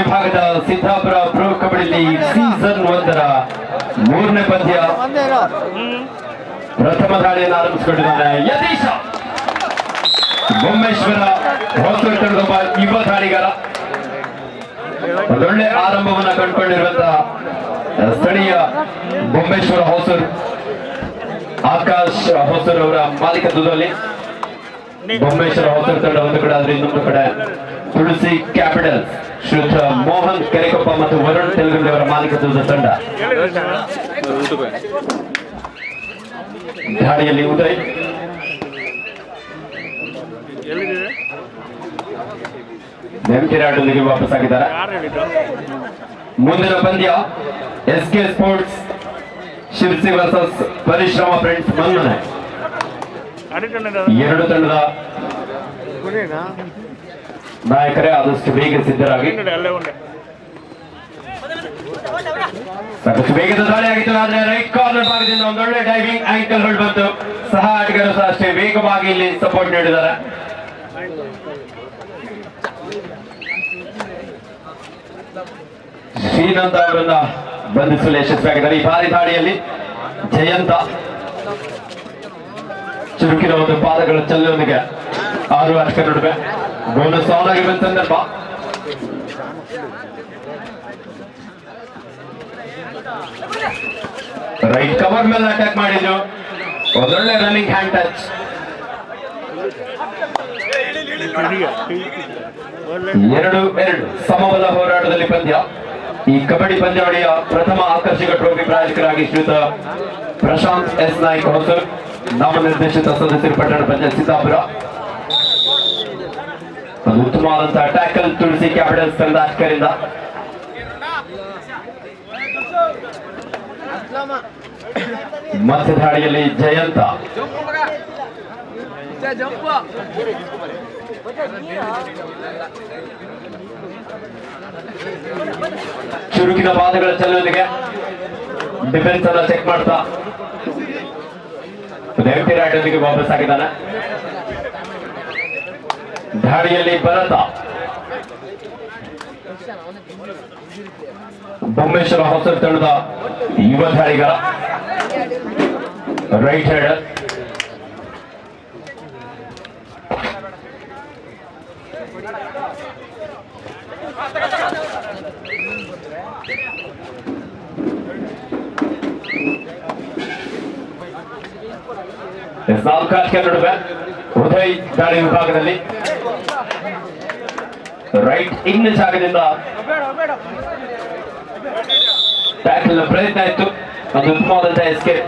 ವಿಭಾಗದ Siddapura pro kabaddi league season 1ರ 3ನೇ ಪಂದ್ಯ ಪ್ರಥಮ ದಾಳಿಯನ್ನು ಆರಂಭಿಸಿಕೊಂಡಿದ್ದಾರೆ ಯತೀಶ ಬೊಮ್ಮೇಶ್ವರ ಹೊಸೂರು ತಂಡದೊಬ್ಬ ಯುವ ದಾಳಿಗಾರ. ಒಳ್ಳೆ ಆರಂಭವನ್ನು ಕಂಡುಕೊಂಡಿರುವಂತಹ ಸ್ಥಳೀಯ ಬೊಮ್ಮೇಶ್ವರ ಹೊಸೂರು ಆಕಾಶ್ ಹೊಸೂರು ಅವರ ಮಾಲೀಕತ್ವದಲ್ಲಿ ಬೊಮ್ಮೇಶ್ವರ ಹೊಸೂರು ತಂಡ ಒಂದು ಕಡೆ ಆದ್ರೆ ಇನ್ನೊಂದು ಕಡೆ ತುಳಸಿ ಕ್ಯಾಪಿಟಲ್ಸ್ ಶ್ರೀಯುತ ಮೋಹನ್ ಕೆರೆಕೊಪ್ಪ ಮತ್ತು ವರುಣ್ ತೆಲುಗಂಡಿ ಅವರ ಮಾಲೀಕತ್ವದ ತಂಡ. ದಾಳಿಯಲ್ಲಿ ಉದಯ್ ನೆಮ್ಟಿರಾಡೊಂದಿಗೆ ವಾಪಸ್ ಆಗಿದ್ದಾರೆ. ಮುಂದಿನ ಪಂದ್ಯ SK Sports Sirsi versus Parishrama friends ಮನ್ನಣೆ. ಎರಡು ತಂಡದ ನಾಯಕರೇ ಆದಷ್ಟು ಬೇಗ ಸಿದ್ಧರಾಗಿ. ಸಾಕಷ್ಟು ಬೇಗದ ದಾಳಿ ಆಗಿತ್ತು, ಆದ್ರೆ ರೈಟ್ ಕಾರ್ನರ್ ಭಾಗದಿಂದ ಒಂದೊಳ್ಳೆ ಡೈವಿಂಗ್ ಆಂಕಲ್ ಹೋಲ್ಡ್ ಬಂತು. ಸಹ ಆಟಗಾರರು ಸಹ ಅಷ್ಟೇ ವೇಗವಾಗಿ ಇಲ್ಲಿ ಸಪೋರ್ಟ್ ನೀಡಿದ್ದಾರೆ. ಶ್ರೀನಂತ ಅವರನ್ನ ಬಂಧಿಸಲು ಯಶಸ್ವಿಯಾಗಿದ್ದಾರೆ. ಈ ಭಾರಿ ದಾಳಿಯಲ್ಲಿ ಜಯಂತ ಚುರುಕಿನ ಒಂದು ಪಾದಗಳ ಚಲ್ಲೊಂದಿಗೆ 6 ಆಟಗಾರ ನಡುವೆ ಬೋನಸ್ ಆನ್ ಆಗಿರುವ ಸಂದರ್ಭ. ರೈಟ್ ಕವರ್ ಮೇಲೆ ಅಟ್ಯಾಕ್ ಮಾಡಿದ್ರು, ಒಂದೊಳ್ಳೆ ರನ್ನಿಂಗ್ ಹ್ಯಾಂಡ್ ಟಚ್. 2-2 ಸಮಬಲ ಹೋರಾಟದಲ್ಲಿ ಪಂದ್ಯ. ಈ ಕಬಡ್ಡಿ ಪಂದ್ಯಾವಳಿಯ ಪ್ರಥಮ ಆಕರ್ಷಕ ಟ್ರೋಫಿ ಪ್ರಾಯೋಜಕರಾಗಿ ಶ್ರೀಯುತ ಪ್ರಶಾಂತ್ S ನಾಯ್ಕ ಹೊಸೂರು, ನಾಮನಿರ್ದೇಶಿತ ಸದಸ್ಯರು ಪಟ್ಟಣ ಪಂಚಾಯತ್ ಸಿದ್ದಾಪುರ. ಒಂದು ಉತ್ತಮವಾದಂತಹ ಟ್ಯಾಕಲ್ ತುಳಸಿ ಕ್ಯಾಪಿಟಲ್ಸ್ ತಂಡ ಆಟಗಾರರಿಂದ. ಮಧ್ಯ ದಾಳಿಯಲ್ಲಿ ಜಯಂತ ಚುರುಕಿನ ಪಾದಗಳ ಚಲನೆಗೆ ಡಿಫೆನ್ಸ್ ಅನ್ನ ಚೆಕ್ ಮಾಡ್ತಾ ನೆಮ್ಟಿರಾಡೊಂದಿಗೆ ವಾಪಸ್ ಆಗಿದ್ದಾನೆ. ದಾಳಿಯಲ್ಲಿ ಭರತ ಬೊಮ್ಮೇಶ್ವರ ಹೊಸೂರು ತಂಡದ ಯುವ ದಾಳಿಗಾರ, ರೈಟ್ ಹ್ಯಾಂಡರ್. ನಡುವೆ ಉದಯ್ ದಾಳಿ ವಿಭಾಗದಲ್ಲಿ ರೈಟ್ ಇನ್ ಜಾಗದಿಂದ ಟ್ಯಾಕಲ್ ಪ್ರಯತ್ನ ಇತ್ತು, ಅದು ಉತ್ತಮವಾದಂತಹ ಎಸ್ಕೇಪ್.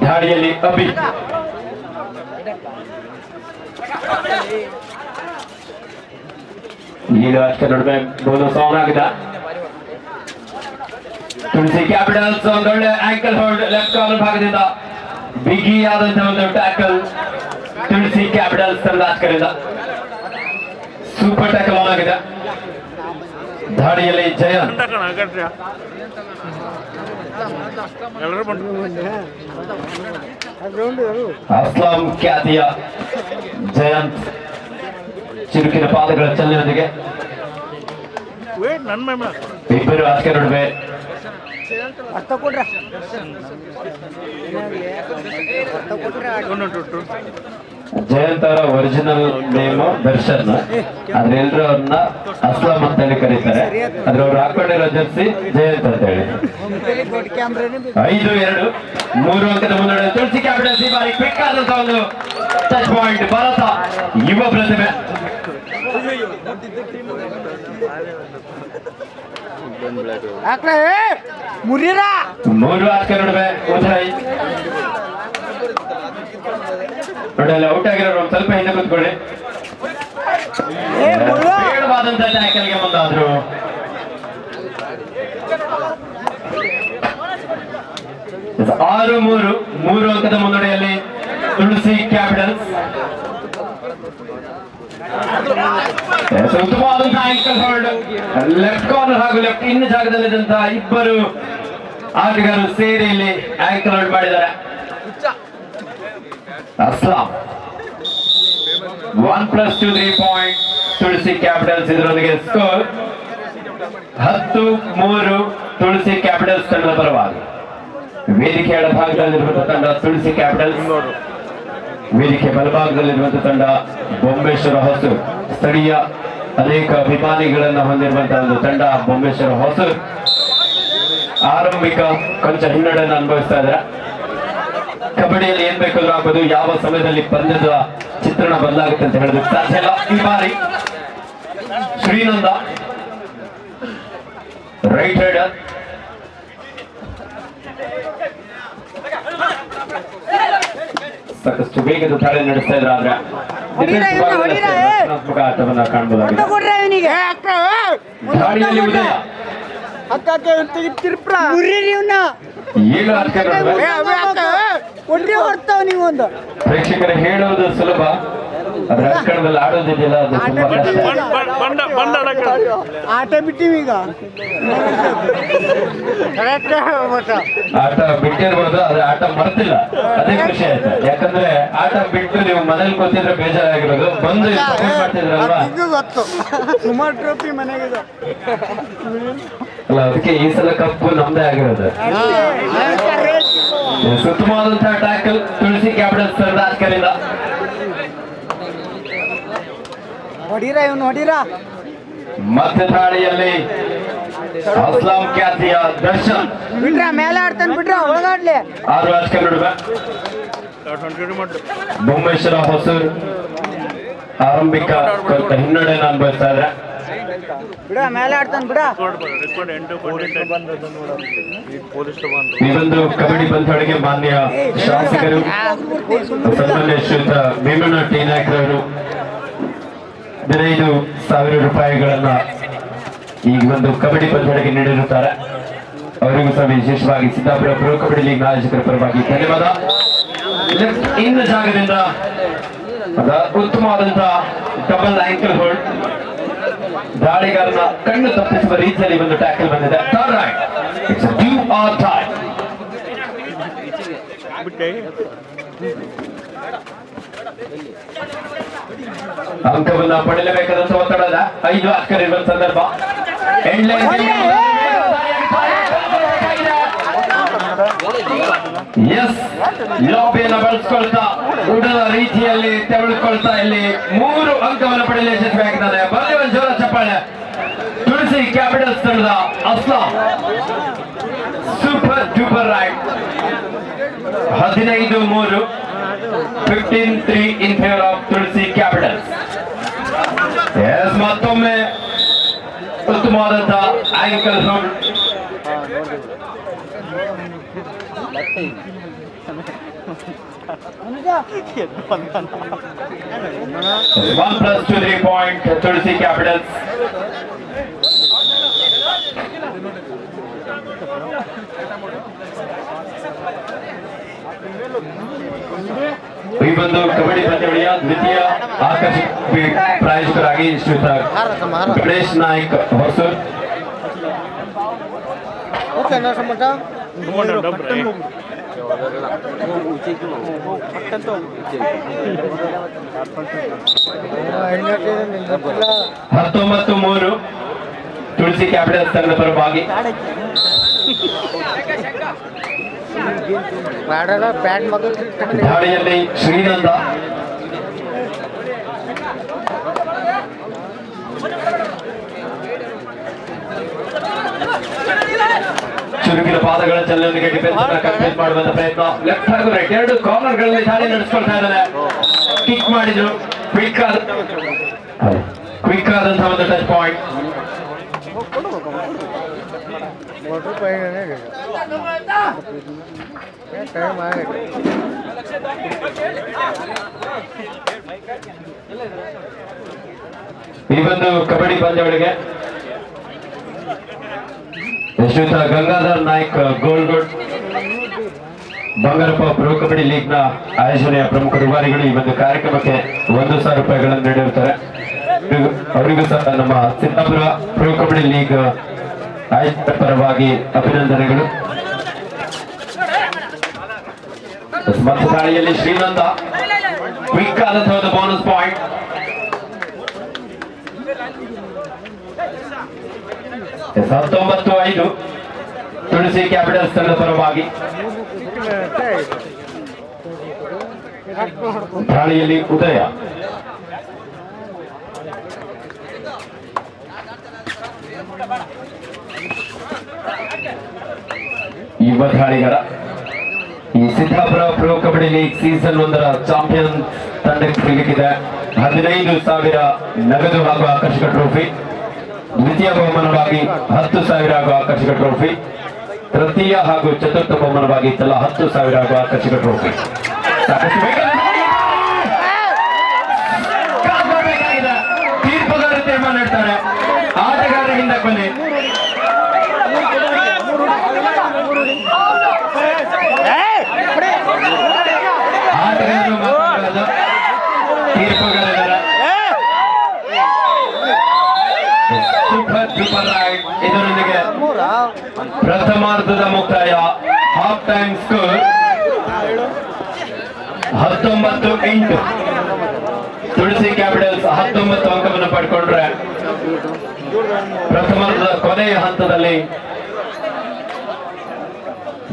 ದಾಳಿಯಲ್ಲಿ ಅಭಿ ಈಗ ಅಷ್ಟೇ ನಡುವೆ ಬೋನಸ್ ಆನ್ ಆಗಿದೆ. ತುಳಸಿ ಕ್ಯಾಪಿಟಲ್ಸ್ ಒಂದೊಳ್ಳೆ ಆಂಕಲ್ ಹೋಲ್ಡ್ ಲೆಫ್ಟ್ ಕಾರ್ನರ್ ಭಾಗದಿಂದ ಬಿಗಿಯಾದಂತಹ ಒಂದು ಟ್ಯಾಕಲ್ ತುಳಸಿ ಕ್ಯಾಪಿಟಲ್ಸ್ ತಂಡ ಆಟಗಾರರಿಂದ. ಸೂಪರ್ ಟ್ಯಾಕಲ್ ಆನ್ ಆಗಿದೆ. ದಾಳಿಯಲ್ಲಿ ಜಯಂತ್ ಅಸ್ಲಾಂ ಖ್ಯಾತಿಯ ಜಯಂತ್ ಚುರುಕಿನ ಪಾದಗಳ ಚಲನೆಯೊಂದಿಗೆ ಇಬ್ಬರು ಆಟಗಾರ ನಡುವೆ ಜಯಂತ್ ಅವರ ಒರಿಜಿನಲ್ ನೇಮ್ ದರ್ಶನ್, ಆದ್ರೆ ಎಲ್ರು ಅವ್ರನ್ನ ಅಸ್ಲಾಂ ಅಂತ ಹೇಳಿ ಕರೀತಾರೆ. ಆದ್ರೆ ಅವ್ರು ಹಾಕೊಂಡಿರೋ ಜರ್ಸಿ ಜಯಂತ್ ಅಂತ ಹೇಳಿ. 5-2 3 ಅಂಕದ ಮುನ್ನಡೆ ತುಳಸಿ ಕ್ಯಾಪಿಟಲ್ಸ್. ಈ ಬಾರಿ ಕ್ವಿಕ್ ಆದಂತಹ ಒಂದು ಟಚ್ ಪಾಯಿಂಟ್ ಭಾರತ ಯುವ ಪ್ರತಿಭೆ. ಮೂರು ಆಟಗಾರ ನಡುವೆ ಉದಯ್ ನೋಡಿ, ಔಟ್ ಆಗಿರೋರು ಒಂದು ಸ್ವಲ್ಪ ಹಿಂದೆ ಕೂತ್ಕೊಳ್ಳಿ. ಬೇಡವಾದಂತಹ ಟ್ಯಾಕಲ್ಗೆ ಮುಂದಾದ್ರು. ಆರು ಮೂರು ಅಂಕದ ಮುನ್ನಡೆಯಲ್ಲಿ ತುಳಸಿ ಕ್ಯಾಪಿಟಲ್ಸ್. ಉತ್ತಮವಾದಂತಹ ಆಂಕಲ್ ಹೋಲ್ಡ್ ಲೆಫ್ಟ್ ಕಾರ್ನರ್ ಹಾಗೂ ಲೆಫ್ಟ್ ಇನ್ ಜಾಗದಲ್ಲಿದ್ದಂತಹ ಇಬ್ಬರು ಆಟಗಾರರು ಸೇರಿ ಇಲ್ಲಿ ಆಂಕಲ್ ಹೋಲ್ಡ್ ಮಾಡಿದ್ದಾರೆ. ಅಸ್ಲಾಂ 1+2 3 ಪಾಯಿಂಟ್ ತುಳಸಿ ಕ್ಯಾಪಿಟಲ್ಸ್. ಇದರೊಂದಿಗೆ ಸ್ಕೋರ್ 10-3 ತುಳಸಿ ಕ್ಯಾಪಿಟಲ್ಸ್ ತಂಡದ ಪರವಾಗಿ. ವೇದಿಕೆ ಎಡಭಾಗದಲ್ಲಿರುವಂತಹ ತಂಡ ತುಳಸಿ ಕ್ಯಾಪಿಟಲ್ಸ್, ವೇದಿಕೆ ಬಲಭಾಗದಲ್ಲಿರುವಂತಹ ತಂಡ ಬೊಮ್ಮೇಶ್ವರ ಹೊಸೂರು. ಸ್ಥಳೀಯ ಅನೇಕ ಅಭಿಮಾನಿಗಳನ್ನ ಹೊಂದಿರುವಂತಹ ಒಂದು ತಂಡ ಬೊಮ್ಮೇಶ್ವರ ಹೊಸೂರು. ಆರಂಭಿಕ ಕೊಂಚ ಹಿನ್ನಡೆಯನ್ನು ಅನುಭವಿಸ್ತಾ ಇದ್ದಾರೆ. ಕಬಡ್ಡಿಯಲ್ಲಿ ಏನ್ ಬೇಕಾದ್ರೂ ಆಗ್ಬೋದು, ಯಾವ ಸಮಯದಲ್ಲಿ ಪಂದ್ಯದ ಚಿತ್ರಣ ಬದಲಾಗುತ್ತೆ ಅಂತ ಹೇಳೋದಕ್ಕೆ ಸಾಧ್ಯ ಇಲ್ಲ. ಈ ಬಾರಿ ಶ್ರೀನಂದ ರೈಟ್ ಹ್ಯಾಂಡರ್, ಸಾಕಷ್ಟು ವೇಗದ ದಾಳಿ ನಡೆಸ್ತಾ ಇದ್ರೆ ಆದ್ರೆ ರಚನಾತ್ಮಕ ಆಟವನ್ನ ಕಾಣಬಹುದಾಗಿದೆ. ದಾಳಿಯಲ್ಲಿ ಉದಯ ಪ್ರೇಕ್ಷಕರು ಹೇಳುವುದು ಸುಲಭ, ಅದ್ರ ರಾಜಕಾರಣದಲ್ಲಿ ಆಡೋದಿದೆಯಲ್ಲ ಅದು ತುಂಬಾ ಕಷ್ಟ. ಆಟ ಬಿಟ್ಟಿವಿ ಈಗ, ಆಟ ಬಿಟ್ಟಿರ್ಬೋದು, ಆದ್ರೆ ಆಟ ಮರ್ತಿಲ್ಲ, ಅದೇ ಖುಷಿ ಆಯ್ತು. ಯಾಕಂದ್ರೆ ಆಟ ಬಿಟ್ಟು ನೀವು ಮನೇಲಿ ಕೂತಿದ್ರೆ ಬೇಜಾರಾಗಿರೋದು, ಬಂದು ಸಪೋರ್ಟ್ ಮಾಡ್ತಿದ್ರಲ್ವಾ. ಸುಮಾರು ಟ್ರೋಫಿ ಮನೆಗಿದೆ ಅಲ್ಲ, ಅದಕ್ಕೆ ಈ ಸಲ ಕಪ್ಪು ನಮ್ದೇ ಆಗಿರೋದು. ಉತ್ತಮವಾದಂತಹ ಟ್ಯಾಕಲ್ ತುಳಸಿ ಕ್ಯಾಪಿಟಲ್ಸ್ ರಾಜಕರಿಂದ. ಹೊಡೀರಾ ಇವನು ಹೊಡೀರಾ. ಮಧ್ಯ ದಾಳಿಯಲ್ಲಿ ಅಸ್ಲಾಂ ಖ್ಯಾತಿಯ ದರ್ಶನ್ ಬಿಟ್ರ ಮೇಲೆ ಆಡ್ತಾನೆ, ಬಿಟ್ರ ಒಳಗಾಡ್ಲಿ. 6 ರಾಜಕೀಯ ನಡುವೆ ಬೊಮ್ಮೇಶ್ವರ ಹೊಸೂರು ಆರಂಭಿಕ ಹಿನ್ನಡೆಯನ್ನು ಅನುಭವಿಸ್ತಾ ಇದ್ರೆ. ಬಿಡ ಮೇಲೆ ಆಡ್ತಾನೆ, ಬಿಡ. ಈ ಒಂದು ಕಬಡ್ಡಿ ಪಂದ್ಯಾವಳಿಗೆ ಮಾನ್ಯ ಶಾಸಕರು ಸನ್ಮಾನ್ಯ ಶ್ರೀಯುತ ಭೀಮಣ್ಣ ಟಿ ನಾಯ್ಕರವರು 15,000 ರೂಪಾಯಿಗಳನ್ನ ಈ ಒಂದು ಕಬಡ್ಡಿ ಪಂದ್ಯಾವಳಿಗೆ ನೀಡಿರುತ್ತಾರೆ. ಅವರಿಗೂ ಸಹ ವಿಶೇಷವಾಗಿ ಸಿದ್ದಾಪುರ ಪ್ರೊ ಕಬಡ್ಡಿ ಲೀಗ್ ಆಯೋಜಕರ ಪರವಾಗಿ ಧನ್ಯವಾದ. ಇನ್ನು ಜಾಗದಿಂದ ಉತ್ತಮವಾದಂತಹ ಡಬಲ್ ಆಂಕಲ್ ಹೋಲ್ಡ್, ದಾಳಿಗಾರನ ಕಣ್ಣು ತಪ್ಪಿಸುವ ರೀತಿಯಲ್ಲಿ ಒಂದು ಟ್ಯಾಕಲ್ ಬಂದಿದೆ. ಅಂಕವನ್ನ ಪಡೆಯಲೇಬೇಕಾದಂತ ಒತ್ತಡದ 5 ಆಸ್ಕರ್ ಇರುವ ಸಂದರ್ಭ. ಲಾಬಿಯನ್ನು ಬಳಸ್ಕೊಳ್ತಾ ಉಡದ ರೀತಿಯಲ್ಲಿ ತೆಗೆದುಕೊಳ್ತಾ ಇಲ್ಲಿ 3 ಅಂಕವನ್ನು ಪಡೆಯಲು ಯಶಸ್ವಿಯಾಗಿದ್ದಾರೆ. ಬರಲಿ ಒಂದು ಜೋರ ಚಪ್ಪಾಳೆ. ತುಳಸಿ ಕ್ಯಾಪಿಟಲ್ಸ್ ತಂಡದ Aslam super duper raid. 15-3, 15-3 in favour of Tulasi Capitals. ಮತ್ತೊಮ್ಮೆ ಉತ್ತಮವಾದಂತಹ ankle hold. 1+2 3 point Tulasi Capitals. ಈ ಒಂದು ಕಬಡ್ಡಿ ಪಂದ್ಯಾವಳಿಯ ದ್ವಿತೀಯ ಆಕರ್ಷಕ ಪ್ರಾಯೋಜಕರಾಗಿ ಶ್ರೀಯುತ ಗಣೇಶ್ ನಾಯ್ಕ್ ಹೊಸೂರು. ಹತ್ತೊಂಬತ್ತು 3 ತುಳಸಿ ಕ್ಯಾಪಿಟಲ್ಸ್ ತಂಡದ ಪರವಾಗಿ. ದಾಳಿಯಲ್ಲಿ ಶ್ರೀನಂದ ಚುರುಕಿನ ಪಾದಗಳ ಚಲನೆಯೊಂದಿಗೆ ಡಿಫೆನ್ಸ್ ಕಂಪ್ಲೀಟ್ ಮಾಡುವಂತ ಪ್ರಯತ್ನ. ಲೆಫ್ಟ್ ಹಾಗೂ ರೈಟ್ 2 ಕಾರ್ನರ್ಗಳಲ್ಲಿ ದಾಳಿ ನಡೆಸ್ಕೊಳ್ತಾ ಇದ್ದಾರೆ. ಕಿಕ್ ಮಾಡಿದ್ರು, ಕ್ವಿಕ್ ಆದಂತಹ ಒಂದು ಟಚ್ ಪಾಯಿಂಟ್. ಈ ಒಂದು ಕಬಡ್ಡಿ ಪಂದ್ಯಾವಳಿಗೆ ಶ್ರೀಯುತ ಗಂಗಾಧರ್ ನಾಯ್ಕ್ ಗೋಲ್ಗುಡ್ ಬಂಗಾರಪ್ಪ ಪ್ರೊ ಕಬಡ್ಡಿ ಲೀಗ್ ನ ಆಯೋಜನೆಯ ಪ್ರಮುಖ ರೂವಾರಿಗಳು ಈ ಒಂದು ಕಾರ್ಯಕ್ರಮಕ್ಕೆ 1,000 ರೂಪಾಯಿಗಳನ್ನು ನೀಡಿರುತ್ತಾರೆ. ಅವರಿಗೂ ಸಹ ನಮ್ಮ ಸಿದ್ದಾಪುರ ಪ್ರೊ ಕಬಡ್ಡಿ ಲೀಗ್ ಆಯೋಜಕರ ಪರವಾಗಿ ಅಭಿನಂದನೆಗಳು. ಮತ್ತೆ ದಾಳಿಯಲ್ಲಿ ಶ್ರೀನಂದ ಕ್ವಿಕ್ ಆದಂತಹ ಒಂದು ಬೋನಸ್ ಪಾಯಿಂಟ್. 19-5 ತುಳಸಿ ಕ್ಯಾಪಿಟಲ್ಸ್ ತಂಡದ ಪರವಾಗಿ ದಾಳಿಯಲ್ಲಿ ಉದಯ. ಯುವ ದಾಳಿಗಾರ ಈ Siddapura pro kabaddi league season 1ರ ಚಾಂಪಿಯನ್ ತಂಡಕ್ಕೆ ಸಿಗಲಿದೆ 15,000 ನಗದು ಹಾಗೂ ಆಕರ್ಷಕ ಟ್ರೋಫಿ. ದ್ವಿತೀಯ ಬಹುಮಾನವಾಗಿ 10,000 ಹಾಗೂ ಆಕರ್ಷಕ ಟ್ರೋಫಿ. ತೃತೀಯ ಹಾಗೂ ಚತುರ್ಥ ಬಹುಮಾನವಾಗಿ ತಲಾ 10,000 ಹಾಗೂ ಆಕರ್ಷಕ ಟ್ರೋಫಿ. ಸಾಕಷ್ಟು ಕಾಪಾಡಬೇಕಾಗಿದೆ. ತೀರ್ಪುಗಾರರು ತೀರ್ಮಾನ ನೀಡ್ತಾರೆ. ಆಟಗಾರರ ಹಿಂದೆ ಬನ್ನಿ. ಆಟಗಾರರು ಮಾತಾಡೋದು, ತೀರ್ಪುಗಾರರ ಸೂಪರ್ ರೈಡ್. ಇದರೊಂದಿಗೆ ಪ್ರಥಮಾರ್ಧದ ಮುಕ್ತಾಯ. Half time score 19-8. ತುಳಸಿ ಕ್ಯಾಪಿಟಲ್ಸ್ 19 ಅಂಕವನ್ನು ಪಡ್ಕೊಂಡ್ರೆ ಪ್ರಥಮಾರ್ಧದ ಕೊನೆಯ ಹಂತದಲ್ಲಿ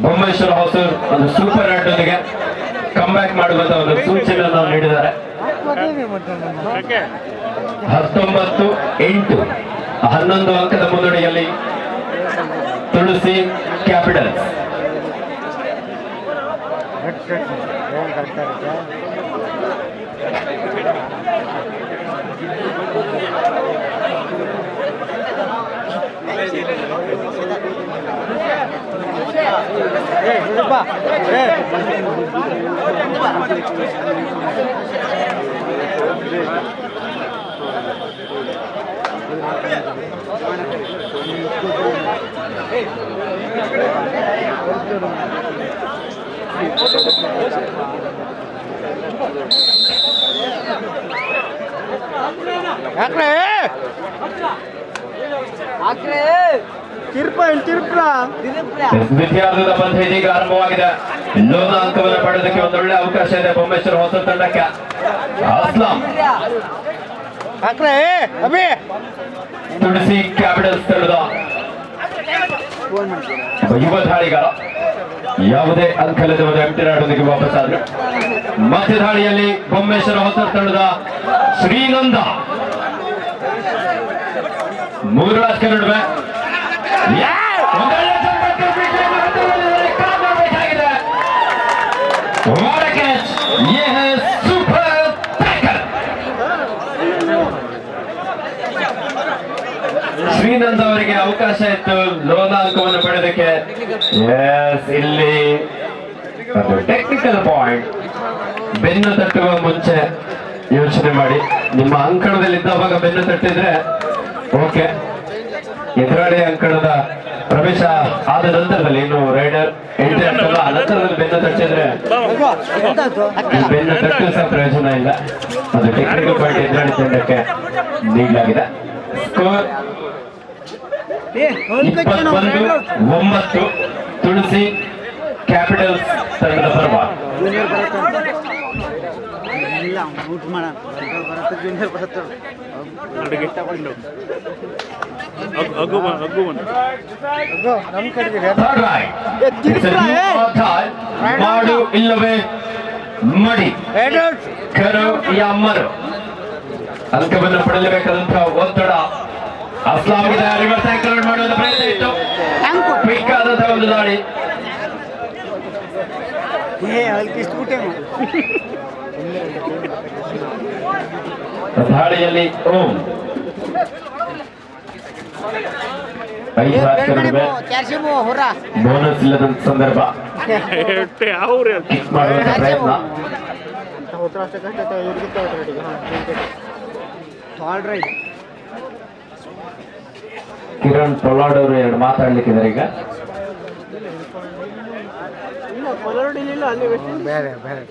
ಬೊಮ್ಮೇಶ್ವರ ಹೊಸೂರು ಒಂದು ಸೂಪರ್ ರೈಡ್ ಒಂದಿಗೆ ಕಮ್ಬ್ಯಾಕ್ ಮಾಡುವಂತ ಒಂದು ಸೂಚನೆಯನ್ನು ನೀಡಿದ್ದಾರೆ. 19-8 11 ಅಂಕದ ಮುನ್ನಡೆಯಲ್ಲಿ ತುಳಸಿ ಕ್ಯಾಪಿಟಲ್ಸ್. ದ್ವಿತೀಯಾರ್ಧದ ಪಂದ್ಯ ಇದೀಗ ಆರಂಭವಾಗಿದೆ. ಲೋನ ಅಂಕವನ್ನು ಪಡೆಯೋದಕ್ಕೆ ಒಂದೊಳ್ಳೆ ಅವಕಾಶ ಇದೆ ಬೊಮ್ಮೇಶ್ವರ ಹೊಸ ತಂಡಕ್ಕೆ. ಅಸ್ಲಾಂ ತುಳಸಿ ಕ್ಯಾಪಿಟಲ್ಸ್ ತಂಡದ ಯುವ ದಾಳಿಗಾರ ಯಾವುದೇ ಅಂಕಲದ ಒಂದು ಎಂಟಿ ಆಡೋದಕ್ಕೆ ವಾಪಸ್ ಆದ್ರು. ಮಧ್ಯ ದಾಳಿಯಲ್ಲಿ ಬೊಮ್ಮೇಶ್ವರ ಹೊಸ ತಂಡದ ಶ್ರೀನಂದ ಮೂರರಾಜ್ ನಡುವೆ ಶ್ರೀನಂದ್ ಅವರಿಗೆ ಅವಕಾಶ ಇತ್ತು ಲೋನ ಅಂಕವನ್ನು ಪಡೆಯೋದಕ್ಕೆ. ಇಲ್ಲಿ ಟೆಕ್ನಿಕಲ್ ಪಾಯಿಂಟ್. ಬೆನ್ನು ತಟ್ಟುವ ಮುಂಚೆ ಯೋಚನೆ ಮಾಡಿ. ನಿಮ್ಮ ಅಂಕಣದಲ್ಲಿ ಇದ್ದವಾಗ ಬೆನ್ನು ತಟ್ಟಿದ್ರೆ ಓಕೆ. ಎದುರಾಳಿ ಅಂಕಣದ ಪ್ರವೇಶ ಆದ ನಂತರದಲ್ಲಿ ಇನ್ನು ರೈಡರ್ ಎಂಟ್ರಿ ಆಗ್ತಲ್ಲ, ಆ ನಂತರದಲ್ಲಿ ಬೆನ್ನು ತಟ್ಟಿದ್ರೆ ಬೆನ್ನು ತಟ್ಟು ಸಹ ಪ್ರಯೋಜನ ಇಲ್ಲ. ಅದು ಟೆಕ್ನಿಕಲ್ ಪಾಯಿಂಟ್ ಎದುರಾಳಿ ತಂಡಕ್ಕೆ ನೀಡಲಾಗಿದೆ. ಸ್ಕೋರ್ 21-9 ತುಳಸಿ ಕ್ಯಾಪಿಟಲ್ಸ್ ತಂಡದ ಪರವಾಗಿ. ಮಾಡು ಇಲ್ಲವೇ ಮಡಿ, ಕರು ಯಾ ಮರು ಅಂಕವನ್ನು ಪಡೆಯಲೇಬೇಕಾದಂತಹ ಒತ್ತಡ ಅಸ್ಲಾಂಗೆ ರಿವರ್ಸ್ ಆಂಕರ್ ಮಾಡುವ ಪ್ರಯತ್ನ ಇತ್ತು. ಕ್ವಿಕ್ ಆದಂತಹ ಒಂದು ದಾಳಿ. ದಾಳಿಯಲ್ಲಿ ಓಂ 5 ನಡುವೆ ಬೋನಸ್ ಇಲ್ಲದ ಸಂದರ್ಭ. ಕಿಕ್ ಮಾಡುವಂತಹ ಪ್ರಯತ್ನ. ಕಿರಣ್ ಪೊಲಾಡ್ ಅವರು ಎರಡು ಮಾತಾಡ್ಲಿಕ್ಕಿದ್ದಾರೆ ಈಗ. ಬೇರೆ ಬೇರೆ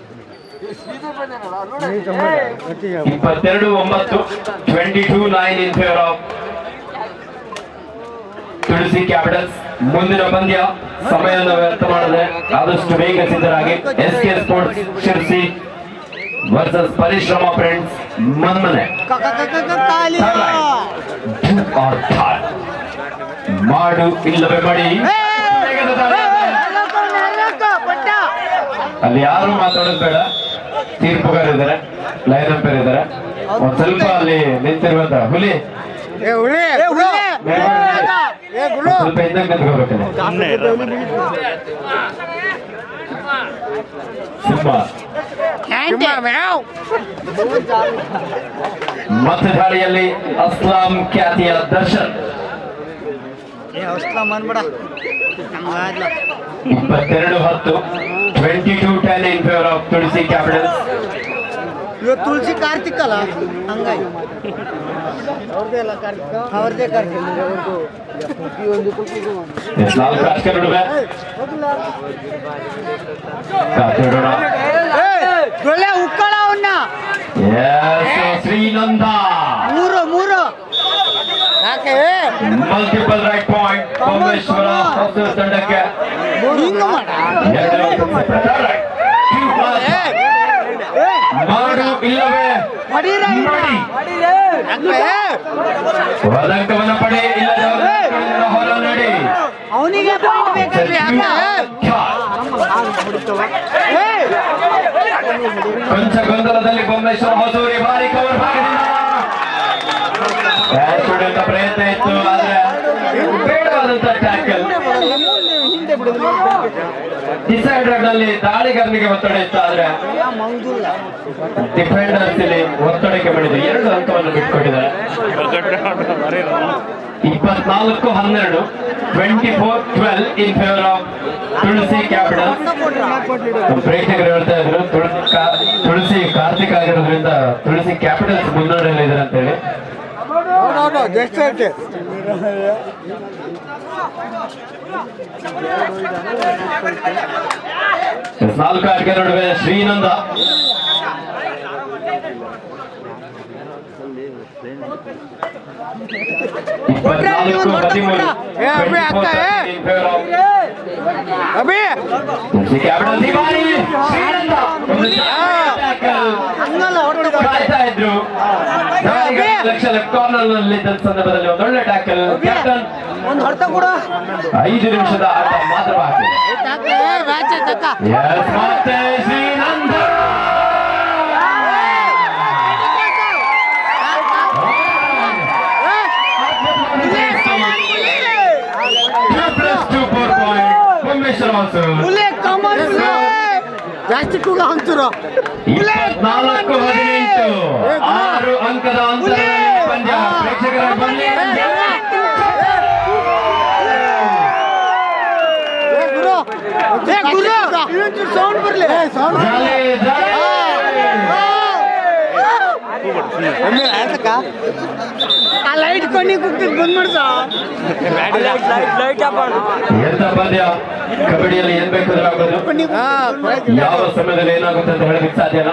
22-9 22-9 in favor of Tulasi Capitals. ಮುಂದಿನ ಪಂದ್ಯ ಸಮಯವನ್ನು ವ್ಯರ್ಥ ಮಾಡದೆ ಆದಷ್ಟು ಬೇಗ ಸಿದ್ಧರಾಗಿ. SK Sports Sirsi versus Parishrama Friends Manmane. ಮಾಡು ಇಲ್ಲವೇ ಮಾಡಿ ಅಲ್ಲಿ ಯಾರು ಮಾತಾಡೋದು ಬೇಡ. ತೀರ್ಪುಗಾರಿದ್ದಾರೆ, ಲೈನ್ ಅಂಪೇರ್ ಇದ್ದಾರೆ. ಒಂದ್ ಸ್ವಲ್ಪ ಅಲ್ಲಿ ನಿಂತಿರುವಂತ ಹುಲಿ ಸ್ವಲ್ಪ ಹಿಂದೆ ನಿಂತ್ಕೋಬೇಕಲ್ಲ. ಸಿಂಹ ಮತದಾಳಿಯಲ್ಲಿ ಅಸ್ಲಾಂ ಖ್ಯಾತಿಯ Darshan 22-10 22-10 in favor of Tulasi Capitals. ಇವತ್ತು ತುಳಸಿ ಕಾರ್ತಿಕ್ ಅಲ್ಲ, ಹಂಗಾಗಿ ಅವ್ರದೇ ಕಾರ್ತಿಕ್. ನಾಲ್ಕು ರಾಜಕೀಯ ನಡುವೆ ಕಾತಿಡೋಣ. ಒಳ್ಳೆ ಉಕ್ಕಳ ಅವನ್ನ ಶ್ರೀನಂದ ಮೂರು ಯಾಕೆ multiple right point Someshwara Hosur ತಂಡಕ್ಕೆ. ಮಾಡು ಇಲ್ಲವೇ ಮಾಡಿ. ವದಂಕವನ್ನ ಪಡೆ, ಇಲ್ಲದ ಹೊರ ನಡಿ. ಅವನಿಗೆ ಕೊಂಚ ಗೊಂದಲದಲ್ಲಿ ಬೊಮ್ಮೇಶ್ವರ ಹೊಸೂರಿ ಭಾರಿ ಕವರ್ ಹೊಡೆಯುವಂತ ಪ್ರಯತ್ನ ಇತ್ತು, ಆದ್ರೆ ಬೇಡವಾದಂತ ಟ್ಯಾಕಲ್. ಡಿಸೈಡರ್ ನಲ್ಲಿ ದಾಳಿಗಾರನಿಗೆ ಒತ್ತಡ ಇತ್ತು, ಆದ್ರೆ ಡಿಫೆಂಡರ್ಸ್ ಇಲ್ಲಿ ಒತ್ತಡಕ್ಕೆ ಮಾಡಿದ್ರು. 2 ಅಂಕವನ್ನು ಬಿಟ್ಕೊಟ್ಟಿದ್ದಾರೆ. 24-12 24-12 in favour of Tulasi Capitals. ಪ್ರೇಕ್ಷಕರು ಹೇಳ್ತಾ ಇದ್ರು ತುಳಸಿ ಕಾರ್ತಿಕ್ ಆಗಿರೋದ್ರಿಂದ ತುಳಸಿ ಕ್ಯಾಪಿಟಲ್ಸ್ ಮುನ್ನಡೆಯಲ್ಲಿ ಇದ್ದಾರೆ ಅಂತ ಹೇಳಿ. ನಾಲ್ಕು ಆಟಿಕೆ ನಡುವೆ ಶ್ರೀನಂದ ಕಾರ್ನರ್ ನಲ್ಲಿ ಸಂದರ್ಭದಲ್ಲಿ ಒಂದೊಳ್ಳೆ ಟ್ಯಾಕಲ್. ಕ್ಯಾಪ್ಟನ್ 5 ನಿಮಿಷದ ಆಟ ಮಾತ್ರ ಬಾಕಿ. ಮತ್ತೆ ಶ್ರೀನಂದ ಜಾಸ್ತಿ ಕೂಡ ಅಂತಾರೆ. 24-18 6 ಅಂಕದ ಅಂತರ ಪಂದ್ಯ. ಪ್ರೇಕ್ಷಕರ ಬನ್ನಿ. ಸೌಂಡ್ ಬರ್ಲಿ. ಆ ಲೈಟ್ ಕೊಂಡಿ ಕುಗ್ತಿದ್ ಬಂದ್ ಮಾಡ್ಸ. ಎಂತ ಪಂದ್ಯ. ಕಬಡ್ಡಿಯಲ್ಲಿ ಏನ್ ಬೇಕಾದ್ರೂ ಆಗೋದು. ಯಾವ ಸಮಯದಲ್ಲಿ ಏನಾಗುತ್ತೆ ಅಂತ ಹೇಳಲಿಕ್ಕೆ ಸಾಧ್ಯನಾ?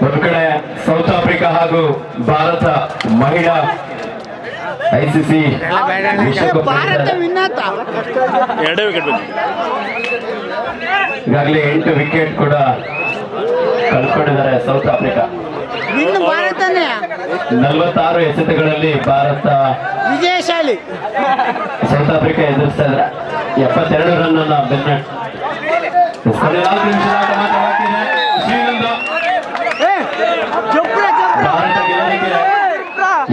ಒಂದು ಕಡೆ ಸೌತ್ ಆಫ್ರಿಕಾ ಹಾಗೂ ಭಾರತ ಮಹಿಳಾ ICC ಭಾರತ ವಿನ್ನಾತ ಈಗಾಗಲೇ 8 ವಿಕೆಟ್ ಕೂಡ ಕಳ್ಕೊಂಡಿದ್ದಾರೆ ಸೌತ್ ಆಫ್ರಿಕಾ. ಇನ್ನು ಭಾರತನೇ 46 ಎಸೆತಗಳಲ್ಲಿ ಭಾರತ ವಿಜಯಶಾಲಿ. ಸೌತ್ ಆಫ್ರಿಕಾ ಎದುರಿಸ್ತಾ ಇದ್ರೆ 72 ರನ್ ಅನ್ನ ಬೆನ್ನ. 4 ನಿಮಿಷದ ಆಟ ಮಾತ್ರ ಬಾಕಿ ಇದೆ. ಶ್ರೀನಂದ ಭಾರತ ಗೆಲ್ಲಲಿಕ್ಕೆ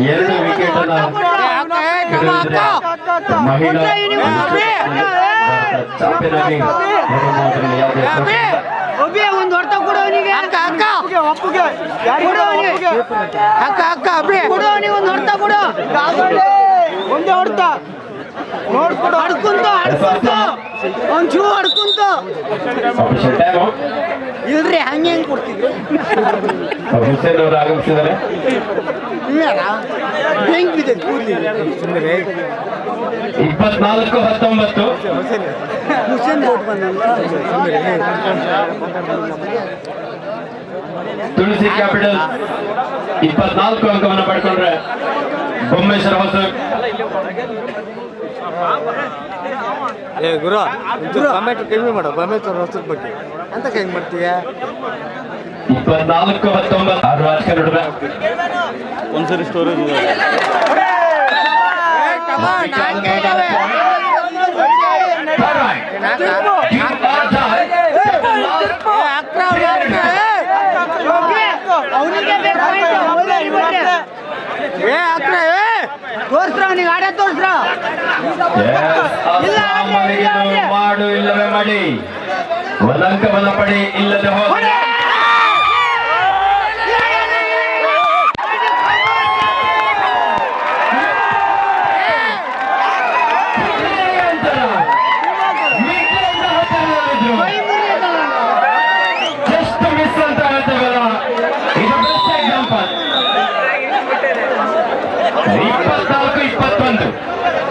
2 ವಿಕೆಟ್ ಅನ್ನ ಮಹಿಳಾ ಚಾಂಪಿಯನ್ ಆಗಿ ಹೊರಹೊಮ್ಮುವುದರಲ್ಲಿ ಯಾವುದೇ ಒಂದು ಹೊಡ್ತ ಕೊಡೋನಿಗೆ ಒಂದು ಹೊಡ್ತ ಕೊಡು. ಒಂದೇ ಹೊಡ್ತ ನೋಡ್ಕೊಡು. ಅಡ್ಕುಂತು ಒಂಚೂರು ಅಡ್ಕುಂತು ಇಲ್ರಿ ಹಂಗೆ ಹೆಂಗ್ ಕೊಡ್ತಿದ್ರು. ಹುಸೇನ್ ಅವರು ಆಗಮಿಸಿದ್ದಾರೆ. ಹೆಂಗ್ ಬಿದ್ದೈತಿ ಕೂಡ್ಲಿ. 24-19 ಹುಸೇನ್ ಓಟ್ ಬಂದಲ್ಲ. ತುಳಸಿ ಕ್ಯಾಪಿಟಲ್ 24 ಅಂಕವನ್ನು ಪಡ್ಕೊಂಡ್ರೆ ಬೊಮ್ಮೇಶ್ವರ ಹೊಸೂರು ಗುರು ಟೊಮೆಟೊ ಕಮ್ಮಿ ಮಾಡೋ. ಬೊಮ್ಮೇಶ್ವರ ಹೊಸೂರು ಬಗ್ಗೆ ಅಂತ ಹೆಂಗ್ ಮಾಡ್ತೀಯ? 24-19 6 ರಾಜಕೀಯ ನಡುವೆ ಒಂದ್ಸರಿ ಸ್ಟೋರೇಜ್ ತೋರ್ಸ್ರ ನೀವ್ ಆಡ ತೋರ್ಸ್ರ ಮಾಡು ಇಲ್ಲವೇ ಮಾಡಿ ಒಂದಂಕವನ್ನ ಪಡಿ ಇಲ್ಲದೆ ಹೋದರೆ ಜಸ್ಟ್ ಮಿಸ್ ಅಂತ ಹೇಳ್ತೇವಲ್ಲ ಇದು ಬೆಸ್ಟ್ ಎಕ್ಸಾಂಪಲ್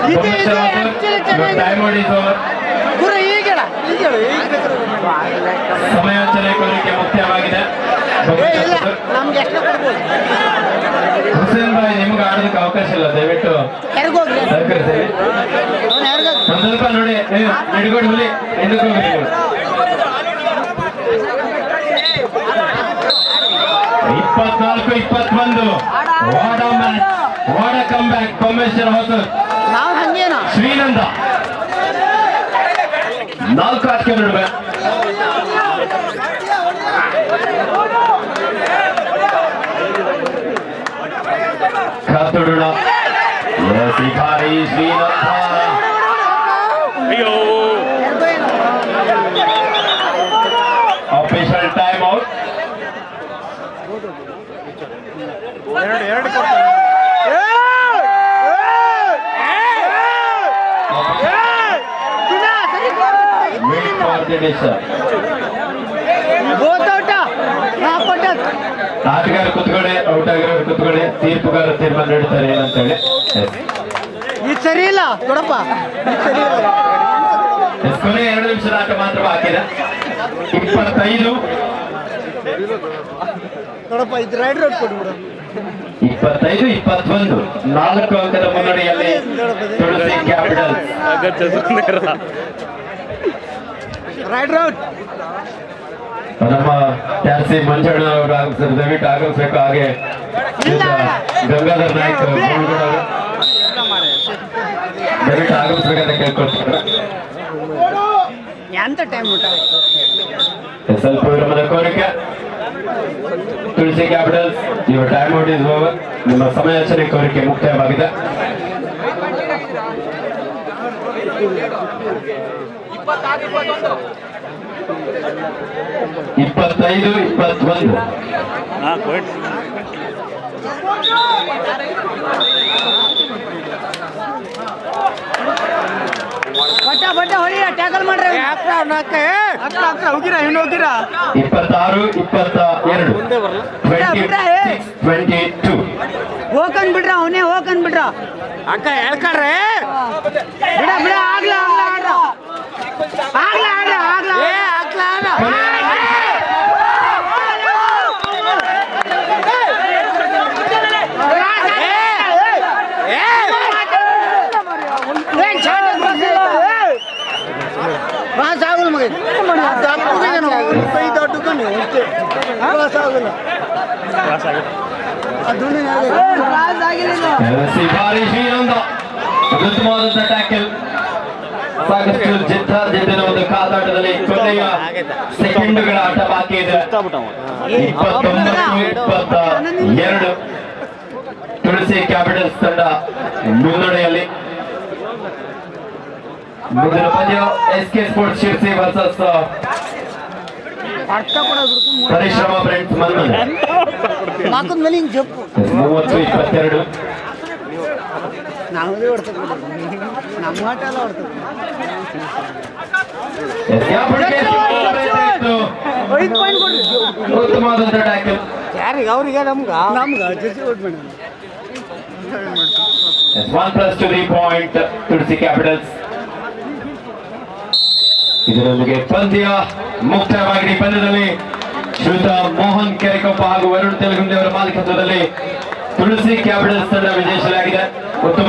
24-21 ಟೈಮ್ ನೋಡಿಸ್ ಓವರ್ ಸಮಯಾಚರಣೆ ಕೊಡಲಿಕ್ಕೆ ಮುಖ್ಯವಾಗಿದೆ ನಮ್ಗೆ ಎಷ್ಟು ಕೊಡ್ಬೋದು ಹುಸೇನ್ ಭಾಯ್ ನಿಮ್ಗೆ ಆಡೋದಕ್ಕೆ ಅವಕಾಶ ಇಲ್ಲ ದಯವಿಟ್ಟು ಸಹಕರಿಸಿ ಒಂದ್ ಸ್ವಲ್ಪ ನೋಡಿ ಹಿಡ್ಕೊಂಡು ಹುಲಿ ಹಿಂದಕ್ಕೆ ಹೋಗಿ ನೀವು 24-21 ವಾಡ ಮ್ಯಾಚ್ ವಾಡ ಕಮ್ ಬ್ಯಾಕ್ ಬೊಮ್ಮೇಶ್ವರ ಹೊಸೂರು ನಾವು ಹಂಗೇನ ಶ್ರೀನಂದ 4 ಆಟಕ್ಕೆ ನಡುವೆ ಕಾತುಡುಣ ಸಿಪಾರಿ ಶ್ರೀನಂದ ಅಫಿಷಿಯಲ್ ಟೈಮ್ ಔಟ್ ಎರಡು ವೇಟ್ ಫಾರ್ ದಿ ಡಿಸಿಷನ್ ಆಟಗಾರ ಕುತ್ಕೊಳ್ಳಿ ಔಟ್ ಆಗಿರೋರು ಕುತ್ಕೊಳ್ಳಿ ತೀರ್ಪುಗಾರ ತೀರ್ಮಾನ ನೀಡ್ತಾರೆ ಏನಂತೇಳಿ ಇದು ಸರಿ ಇಲ್ಲ ನೋಡಪ್ಪ ಕೊನೆ 2 ನಿಮಿಷದ ಆಟ ಮಾತ್ರ ಬಾಕಿ ಇದೆ 25 ನೋಡಪ್ಪ ಇದು ರೈಡ್ ರೋಡ್ ಕೊಡ್ಬಿಡು 25-21 4 ಅಂಕದ ಮುನ್ನಡೆಯಲ್ಲಿ ತುಳಸಿ ಕ್ಯಾಪಿಟಲ್ಸ್ ರೈಡ್ ರೋಡ್ ನಮ್ಮ ಟ್ಯಾಕ್ಸಿ ಮಂಜಣ್ಣ ಅವರು ಆಗಮಿಸ್ತಾರೆ ದಯವಿಟ್ಟು ಆಗಮಿಸ್ಬೇಕು ಹಾಗೆ ಗಂಗಾಧರ್ ನಾಯ್ಕ ಗೋಲ್ಗೌಡ ಅವರು ದಯವಿಟ್ಟು ಆಗಮಿಸ್ಬೇಕಂತ ಕೇಳ್ಕೊಳ್ತಾರೆ ಎಂತ ಟೈಮ್ ಊಟ ಸ್ವಲ್ಪ ವಿರಾಮದ ಕೋರಿಕೆ Tulasi Capitals your time out is over ನಿಮ್ಮ ಸಮಯಾಚರಣೆ ಕೋರಿಕೆ ಮುಕ್ತಾಯವಾಗಿದೆ 25-21 ಬಟ್ಟ ಹೊಡಿ ಟ್ಯಾಕಲ್ ಮಾಡ್ರಿ ಹೋಗಿರಾ ಇನ್ನು ಹೋಗಿರಾ 26-22 ಹೋಗನ್ ಬಿಡ್ರ ಅವನೇ ಹೋಗನ್ ಬಿಡ್ರ ಅಕ್ಕ ಹೇಳ್ಕಡ್ರೆ ಬಿಡ ಬಿಡ ಆಗ್ಲ ಆಗ್ಲ ಆಗ್ಲ ಆಗ್ಲ ಆಗ್ಲ ಆಗ್ಲ ಸಾಗುಲ್ ಮಗ ಸಿಪಾರಿ ಶ್ರೀನಂದ ಅದ್ಭುತವಾದಂತ ಟ್ಯಾಕಲ್ ಸಾಕಷ್ಟು ಜಿದ್ದಾಜಿದ್ದಿನ ಒಂದು ಕಾದಾಟದಲ್ಲಿ ಕೊನೆಯ ಸೆಕೆಂಡ್ಗಳ ಆಟ ಬಾಕಿ ಇದೆ 29-22 ತುಳಸಿ ಕ್ಯಾಪಿಟಲ್ಸ್ ತಂಡ ಮುನ್ನಡೆಯಲ್ಲಿ ಮುಂದಿನ ಪಂದ್ಯ SK Sports Sirsi versus Parishrama friends ಮನ್ಮನ್ ನಾಲ್ಕೊಂದ್ ಮೇಲೆ ಹಿಂಗ್ ಜಪ್ಪು 30-22 ನಾವೇ ಹೊಡ್ತೇವೆ ನಮ್ಮ ಆಟ ಎಲ್ಲ ಹೊಡ್ತೇವೆ ಉತ್ತಮವಾದಂತ ಟ್ಯಾಕಲ್ ಯಾರಿಗೆ ಅವ್ರಿಗೆ ನಮ್ಗ ಜರ್ಸಿ ಹೊಡ್ಬೇಡ 1+3 ಪಾಯಿಂಟ್ ತುಳಸಿ ಕ್ಯಾಪಿಟಲ್ಸ್. ಇದರೊಂದಿಗೆ ಪಂದ್ಯ ಮುಕ್ತಾಯವಾಗಿದೆ. ಈ ಪಂದ್ಯದಲ್ಲಿ ಶ್ರೀಯುತ ಮೋಹನ್ ಕೆರೆಕೊಪ್ಪ ಹಾಗೂ ವರುಣ್ ತೆಲಗುಂಡಿ ಅವರ ಮಾಲೀಕತ್ವದಲ್ಲಿ ತುಳಸಿ ಕ್ಯಾಪಿಟಲ್ಸ್ ತಂಡ ವಿಜಯಿಸಲಾಗಿದೆ. ಉತ್ತಮ